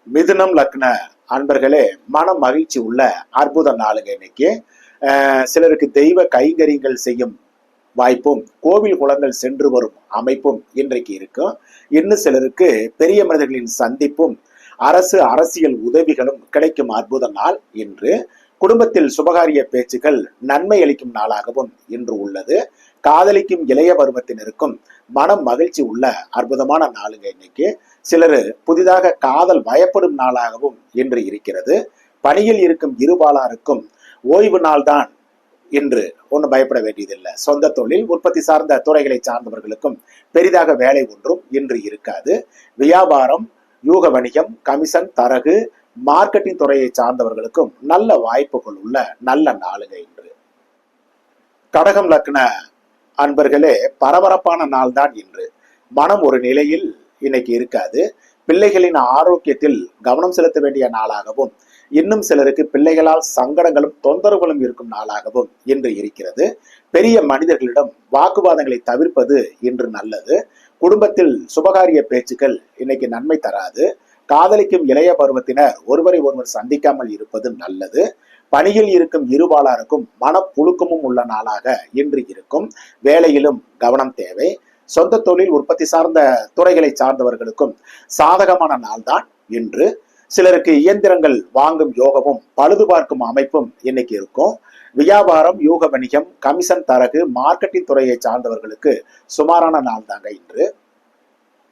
மிதுனம் லக்ன அன்பர்களே, மன மகிழ்ச்சி உள்ள அற்புத நாளுங்க இன்னைக்கு. சிலருக்கு தெய்வ கைங்கரியங்கள் செய்யும் வாய்ப்பும், கோவில் குளங்கள் சென்று வரும் அமைப்பும் இன்றைக்கு இருக்கும். இன்னும் சிலருக்கு பெரிய மனிதர்களின் சந்திப்பும், அரசியல் உதவிகளும் கிடைக்கும் அற்புத நாள் இன்று. குடும்பத்தில் சுபகாரிய பேச்சுக்கள் நன்மை அளிக்கும் நாளாகவும் இன்று உள்ளது. காதலிக்கும் இளைய பருவத்தினருக்கும் மனம் மகிழ்ச்சி உள்ள அற்புதமான நாளுங்க இன்னைக்கு. சிலர் புதிதாக காதல் வயப்படும் நாளாகவும் இன்று இருக்கிறது. பணியில் இருக்கும் இருபாலாருக்கும் ஓய்வு நாள் தான் என்று ஒன்றும் பயப்பட வேண்டியதில்லை. சொந்த தொழில், உற்பத்தி சார்ந்த துறைகளை சார்ந்தவர்களுக்கும் பெரிதாக வேலை ஒன்றும் இன்று இருக்காது. வியாபாரம், யூக வணிகம், கமிஷன், தரகு, மார்க்கெட்டிங் துறையை சார்ந்தவர்களுக்கும் நல்ல வாய்ப்புகள் உள்ள நல்ல நாளுங்க இன்று. கடகம் லக்ன அன்பர்களே, பரபரப்பான நாள் தான் இன்று. மனம் ஒரு நிலையில் இன்னைக்கு இருக்காது. பிள்ளைகளின் ஆரோக்கியத்தில் கவனம் செலுத்த வேண்டிய நாளாகவும், இன்னும் சிலருக்கு பிள்ளைகளால் சங்கடங்களும் தொந்தரவுகளும் இருக்கும் நாளாகவும் இன்று இருக்கிறது. பெரிய மனிதர்களிடம் வாக்குவாதங்களை தவிர்ப்பது இன்று நல்லது. குடும்பத்தில் சுபகாரிய பேச்சுக்கள் இன்னைக்கு நன்மை தராது. காதலிக்கும் இளைய பருவத்தினர் ஒருவரை ஒருவர் சந்திக்காமல் இருப்பது நல்லது. பணியில் இருக்கும் இருபாலாருக்கும் மனப்புழுக்கமும் உள்ள நாளாக இன்று இருக்கும். வேலையிலும் கவனம் தேவை. சொந்த தொழில், உற்பத்தி சார்ந்த துறைகளை சார்ந்தவர்களுக்கும் சாதகமான நாள் தான் இன்று. சிலருக்கு இயந்திரங்கள் வாங்கும் யோகமும், பழுது பார்க்கும் அமைப்பும் இன்னைக்கு இருக்கும். வியாபாரம், யூக வணிகம், கமிஷன், தரகு, மார்க்கெட்டிங் துறையை சார்ந்தவர்களுக்கு சுமாரான நாள் தாங்க இன்று.